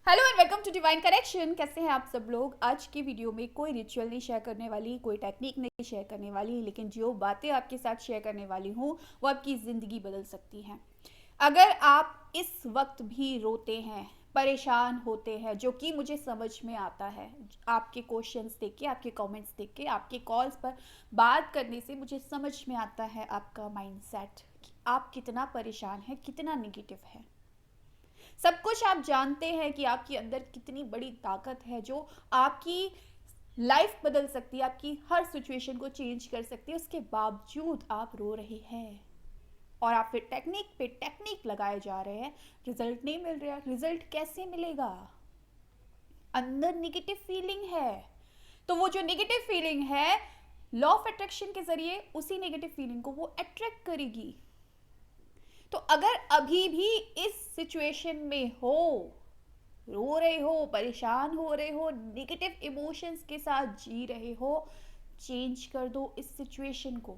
Hello and welcome to divine correction. कैसे हैं आप सब लोग। आज की वीडियो में कोई रिचुअल नहीं शेयर करने वाली, कोई टेक्निक नहीं शेयर करने वाली, लेकिन जो बातें आपके साथ शेयर करने वाली हूँ वो आपकी ज़िंदगी बदल सकती हैं। अगर आप इस वक्त भी रोते हैं, परेशान होते हैं, जो कि मुझे समझ में आता है, आपके क्वेश्चंस देख के, आपके कमेंट्स देख के, आपके कॉल्स पर बात करने से मुझे समझ में आता है आपका माइंडसेट, कि आप कितना परेशान हैं, कितना निगेटिव है। सब कुछ आप जानते हैं कि आपके अंदर कितनी बड़ी ताकत है जो आपकी लाइफ बदल सकती है, आपकी हर सिचुएशन को चेंज कर सकती है। उसके बावजूद आप रो रहे हैं और आप फिर टेक्निक पे टेक्निक लगाए जा रहे हैं, रिजल्ट नहीं मिल रहा। रिजल्ट कैसे मिलेगा? अंदर निगेटिव फीलिंग है, तो वो जो निगेटिव फीलिंग है, लॉ ऑफ अट्रैक्शन के जरिए उसी नेगेटिव फीलिंग को वो अट्रैक्ट करेगी। तो अगर अभी भी इस सिचुएशन में हो, रो रहे हो, परेशान हो रहे हो, नेगेटिव इमोशंस के साथ जी रहे हो, चेंज कर दो इस सिचुएशन को।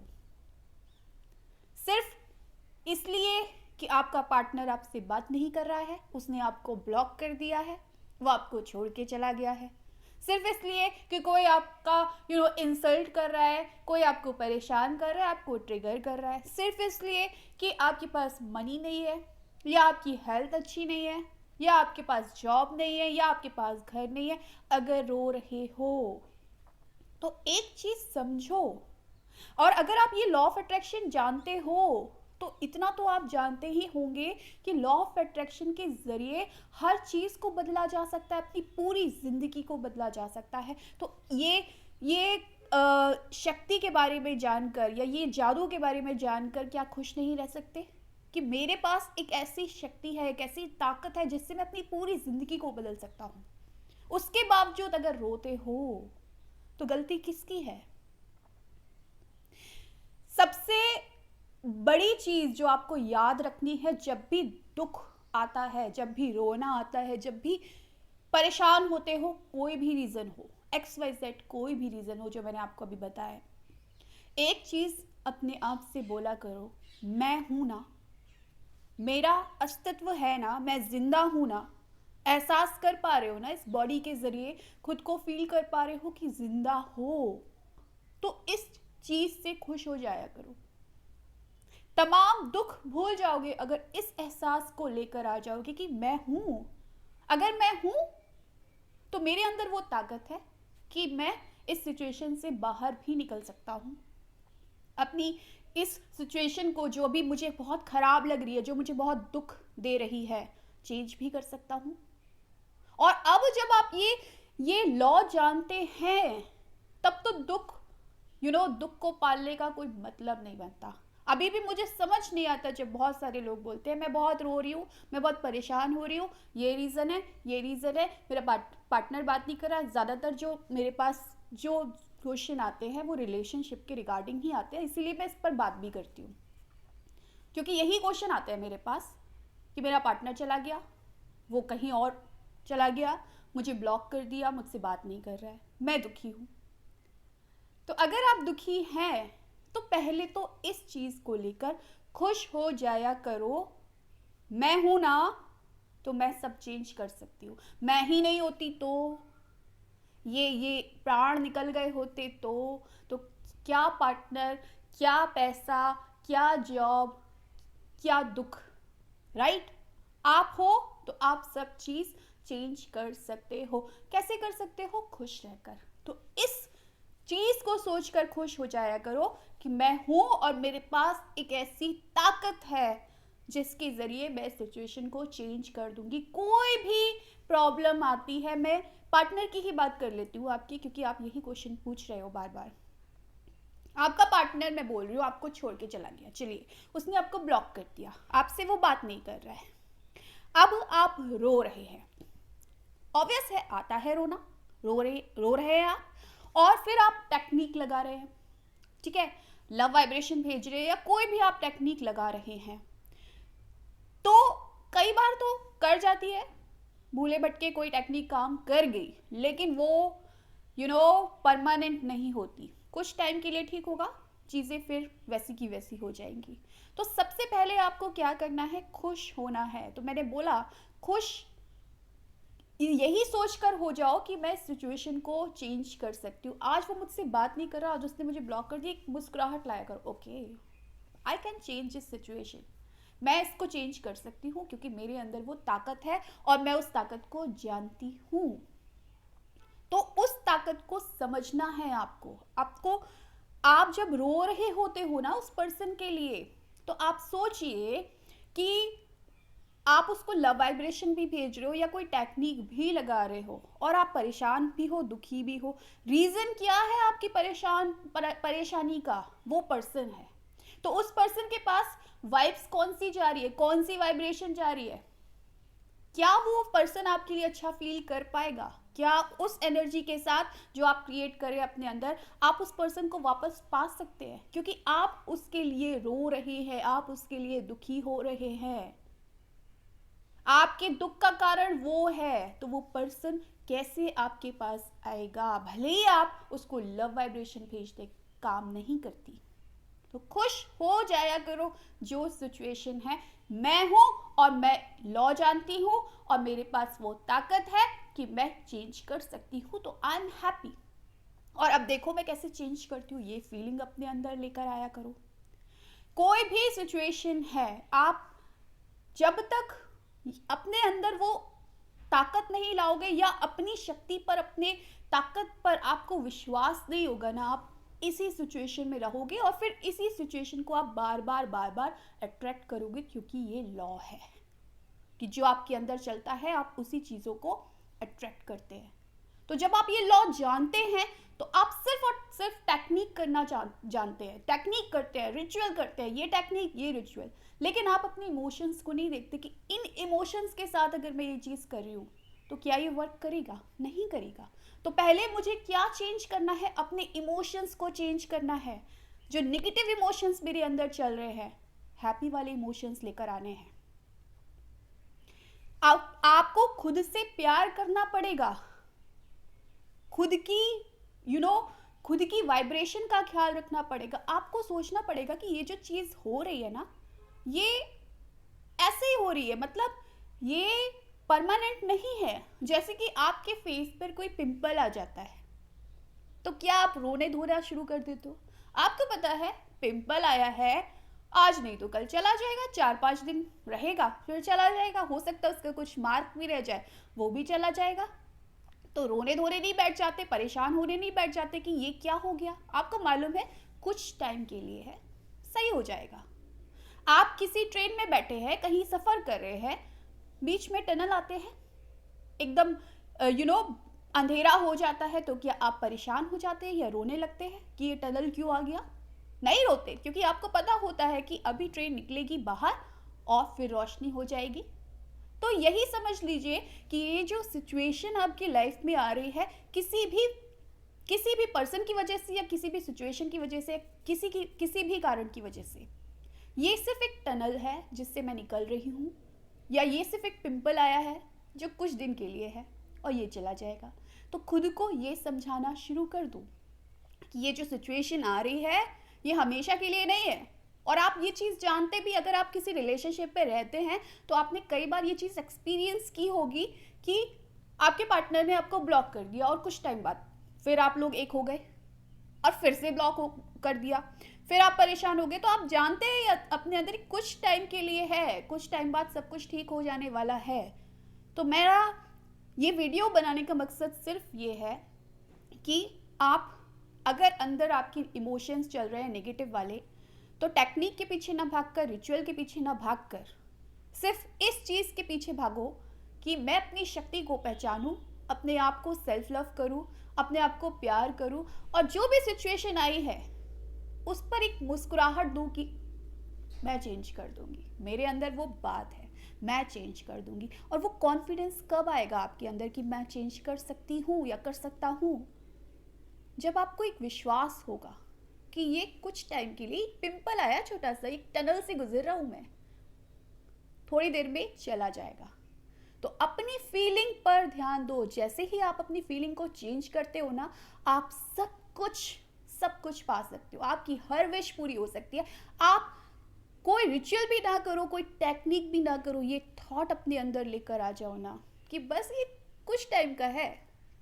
सिर्फ इसलिए कि आपका पार्टनर आपसे बात नहीं कर रहा है, उसने आपको ब्लॉक कर दिया है, वो आपको छोड़ के चला गया है, सिर्फ इसलिए कि कोई आपका इंसल्ट कर रहा है, कोई आपको परेशान कर रहा है, आपको ट्रिगर कर रहा है, सिर्फ इसलिए कि आपके पास मनी नहीं है, या आपकी हेल्थ अच्छी नहीं है, या आपके पास जॉब नहीं है, या आपके पास घर नहीं है। अगर रो रहे हो तो एक चीज समझो, और अगर आप ये लॉ ऑफ अट्रैक्शन जानते हो तो इतना तो आप जानते ही होंगे कि लॉ ऑफ अट्रैक्शन के जरिए हर चीज को बदला जा सकता है, अपनी पूरी जिंदगी को बदला जा सकता है। तो ये शक्ति के बारे में जानकर या ये जादू के बारे में जानकर क्या खुश नहीं रह सकते कि मेरे पास एक ऐसी शक्ति है, एक ऐसी ताकत है जिससे मैं अपनी पूरी जिंदगी को बदल सकता हूँ। उसके बावजूद अगर रोते हो तो गलती किसकी है? सबसे बड़ी चीज जो आपको याद रखनी है, जब भी दुख आता है, जब भी रोना आता है, जब भी परेशान होते हो, कोई भी रीजन हो, XYZ कोई भी रीजन हो जो मैंने आपको अभी बताया, एक चीज अपने आप से बोला करो, मैं हूं ना, मेरा अस्तित्व है ना, मैं जिंदा हूं ना। एहसास कर पा रहे हो ना, इस बॉडी के जरिए खुद को फील कर पा रहे हो कि जिंदा हो, तो इस चीज से खुश हो जाया करो। तमाम दुख भूल जाओगे अगर इस एहसास को लेकर आ जाओगे कि मैं हूं। अगर मैं हूं तो मेरे अंदर वो ताकत है कि मैं इस सिचुएशन से बाहर भी निकल सकता हूं। अपनी इस सिचुएशन को, जो अभी मुझे बहुत खराब लग रही है, जो मुझे बहुत दुख दे रही है, चेंज भी कर सकता हूं। और अब जब आप ये लॉ जानते हैं, तब तो दुख दुख को पालने का कोई मतलब नहीं बनता। अभी भी मुझे समझ नहीं आता जब बहुत सारे लोग बोलते हैं मैं बहुत रो रही हूँ, मैं बहुत परेशान हो रही हूँ, ये रीज़न है, ये रीज़न है, मेरा पार्टनर बात नहीं कर रहा। ज़्यादातर जो मेरे पास जो क्वेश्चन आते हैं वो रिलेशनशिप के रिगार्डिंग ही आते हैं, इसीलिए मैं इस पर बात भी करती हूँ, क्योंकि यही क्वेश्चन आते हैं मेरे पास कि मेरा पार्टनर चला गया, वो कहीं और चला गया, मुझे ब्लॉक कर दिया, मुझसे बात नहीं कर रहा है, मैं दुखी हूँ। तो अगर आप दुखी हैं तो पहले तो इस चीज को लेकर खुश हो जाया करो, मैं हूं ना, तो मैं सब चेंज कर सकती हूँ। मैं ही नहीं होती तो ये प्राण निकल गए होते तो क्या पार्टनर, क्या पैसा, क्या जॉब, क्या दुख, राइट? आप हो तो आप सब चीज चेंज कर सकते हो। कैसे कर सकते हो? खुश रहकर। तो इस चीज को सोचकर खुश हो जाया करो कि मैं हूं और मेरे पास एक ऐसी ताकत है जिसके जरिए मैं सिचुएशन को चेंज कर दूंगी। कोई भी प्रॉब्लम आती है, मैं पार्टनर की ही बात कर लेती हूँ आपकी, क्योंकि आप यही क्वेश्चन पूछ रहे हो बार बार। आपका पार्टनर, मैं बोल रही हूँ, आपको छोड़ के चला गया, चलिए उसने आपको ब्लॉक कर दिया, आपसे वो बात नहीं कर रहा है, अब आप रो रहे हैं। ऑब्वियस है, आता है रोना, रो रहे हैं आप, और फिर आप टेक्निक लगा रहे हैं, ठीक है, लव वाइब्रेशन भेज रहे हैं या कोई भी आप टेक्निक लगा रहे हैं, तो कई बार तो कर जाती है, भूले भटके कोई टेक्निक काम कर गई, लेकिन वो परमानेंट नहीं होती। कुछ टाइम के लिए ठीक होगा, चीज़ें फिर वैसी की वैसी हो जाएंगी। तो सबसे पहले आपको क्या करना है? खुश होना है। तो मैंने बोला खुश यही सोचकर हो जाओ कि मैं सिचुएशन को चेंज कर सकती हूँ। आज वो मुझसे बात नहीं कर रहा, आज उसने मुझे ब्लॉक कर दिया, एक मुस्कुराहट लाया करो, okay I can change this situation, मैं इसको चेंज कर सकती हूँ क्योंकि मेरे अंदर वो ताकत है और मैं उस ताकत को जानती हूँ। तो उस ताकत को समझना है आपको। आपको आप जब रो रहे होते हो ना उस पर्सन के लिए, तो आप सोचिए कि आप उसको लव वाइब्रेशन भी भेज रहे हो या कोई टेक्निक भी लगा रहे हो और आप परेशान भी हो, दुखी भी हो। रीज़न क्या है आपकी परेशानी का? वो पर्सन है। तो उस पर्सन के पास वाइब्स कौन सी जा रही है, कौन सी वाइब्रेशन जा रही है? क्या वो पर्सन आपके लिए अच्छा फील कर पाएगा? क्या उस एनर्जी के साथ जो आप क्रिएट करें अपने अंदर, आप उस पर्सन को वापस पा सकते हैं? क्योंकि आप उसके लिए रो रहे हैं, आप उसके लिए दुखी हो रहे हैं, आपके दुख का कारण वो है, तो वो पर्सन कैसे आपके पास आएगा? भले ही आप उसको लव वाइब्रेशन भेज दे, काम नहीं करती। तो खुश हो जाया करो, जो सिचुएशन है मैं हूं और मैं लॉ जानती हूं और मेरे पास वो ताकत है कि मैं चेंज कर सकती हूं, तो आई एम हैप्पी। और अब देखो मैं कैसे चेंज करती हूँ, ये फीलिंग अपने अंदर लेकर आया करो। कोई भी सिचुएशन है, आप जब तक अपने अंदर वो ताकत नहीं लाओगे या अपनी शक्ति पर, अपने ताकत पर आपको विश्वास नहीं होगा ना, आप इसी सिचुएशन में रहोगे और फिर इसी सिचुएशन को आप बार बार अट्रैक्ट करोगे, क्योंकि ये लॉ है कि जो आपके अंदर चलता है आप उसी चीज़ों को अट्रैक्ट करते हैं। तो जब आप ये लॉ जानते हैं तो आप सिर्फ और सिर्फ टेक्निक करना जानते हैं, टेक्निक करते हैं, रिचुअल करते हैं, ये टेक्निक ये रिचुअल, लेकिन आप अपने इमोशंस को नहीं देखते कि इन इमोशंस के साथ अगर मैं ये चीज़ कर रही हूँ तो क्या ये वर्क करेगा? नहीं करेगा। तो पहले मुझे क्या चेंज करना है? अपने इमोशंस को चेंज करना है। जो निगेटिव इमोशंस मेरे अंदर चल रहे हैं, हैप्पी वाले इमोशंस लेकर आने हैं। आपको खुद से प्यार करना पड़ेगा, खुद की खुद की वाइब्रेशन का ख्याल रखना पड़ेगा। आपको सोचना पड़ेगा कि ये जो चीज़ हो रही है ना, ये ऐसे ही हो रही है, मतलब ये परमानेंट नहीं है। जैसे कि आपके फेस पर कोई पिंपल आ जाता है तो क्या आप रोने धोना शुरू कर देते हो? आपको पता है पिंपल आया है, आज नहीं तो कल चला जाएगा, 4-5 दिन रहेगा फिर चला जाएगा, हो सकता है उसका कुछ मार्क भी रह जाए, वो भी चला जाएगा। तो रोने धोने नहीं बैठ जाते, परेशान होने नहीं बैठ जाते कि ये क्या हो गया। आपको मालूम है कुछ टाइम के लिए है, सही हो जाएगा। आप किसी ट्रेन में बैठे हैं, कहीं सफ़र कर रहे हैं, बीच में टनल आते हैं, एकदम अंधेरा हो जाता है, तो क्या आप परेशान हो जाते हैं या रोने लगते हैं कि ये टनल क्यों आ गया? नहीं रोते, क्योंकि आपको पता होता है कि अभी ट्रेन निकलेगी बाहर और फिर रोशनी हो जाएगी। तो यही समझ लीजिए कि ये जो सिचुएशन आपकी लाइफ में आ रही है, किसी भी पर्सन की वजह से या किसी भी सिचुएशन की वजह से, किसी भी कारण की वजह से, ये सिर्फ एक टनल है जिससे मैं निकल रही हूँ, या ये सिर्फ एक पिंपल आया है जो कुछ दिन के लिए है और ये चला जाएगा। तो खुद को ये समझाना शुरू कर दो कि ये जो सिचुएशन आ रही है ये हमेशा के लिए नहीं है। और आप ये चीज़ जानते भी, अगर आप किसी रिलेशनशिप पे रहते हैं तो आपने कई बार ये चीज़ एक्सपीरियंस की होगी कि आपके पार्टनर ने आपको ब्लॉक कर दिया और कुछ टाइम बाद फिर आप लोग एक हो गए और फिर से ब्लॉक कर दिया, फिर आप परेशान हो गए। तो आप जानते हैं अपने अंदर कुछ टाइम के लिए है, कुछ टाइम बाद सब कुछ ठीक हो जाने वाला है। तो मेरा ये वीडियो बनाने का मकसद सिर्फ ये है कि आप, अगर अंदर आपकी इमोशंस चल रहे हैं नेगेटिव वाले, तो टेक्निक के पीछे ना भागकर, रिचुअल के पीछे ना भागकर, सिर्फ इस चीज़ के पीछे भागो कि मैं अपनी शक्ति को पहचानूं, अपने आप को सेल्फ लव करूं, अपने आप को प्यार करूं, और जो भी सिचुएशन आई है उस पर एक मुस्कुराहट दूं कि मैं चेंज कर दूंगी। मेरे अंदर वो बात है, मैं चेंज कर दूंगी। और वो कॉन्फिडेंस कब आएगा आपके अंदर कि मैं चेंज कर सकती हूँ या कर सकता हूँ? जब आपको एक विश्वास होगा कि ये कुछ टाइम के लिए पिंपल आया, छोटा सा एक टनल से गुजर रहा हूँ मैं, थोड़ी देर में चला जाएगा। तो अपनी फीलिंग पर ध्यान दो। जैसे ही आप अपनी फीलिंग को चेंज करते हो ना, आप सब कुछ पा सकते हो, आपकी हर विश पूरी हो सकती है। आप कोई रिचुअल भी ना करो, कोई टेक्निक भी ना करो, ये थॉट अपने अंदर लेकर आ जाओ ना कि बस ये कुछ टाइम का है,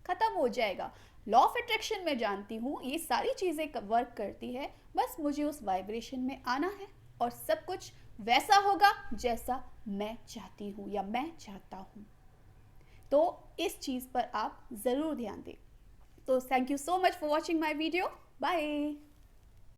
ख़त्म हो जाएगा। लॉ ऑफ अट्रैक्शन में जानती हूँ ये सारी चीज़ें वर्क करती है, बस मुझे उस वाइब्रेशन में आना है और सब कुछ वैसा होगा जैसा मैं चाहती हूँ या मैं चाहता हूँ। तो इस चीज़ पर आप ज़रूर ध्यान दें। तो thank you so much for watching my video. Bye.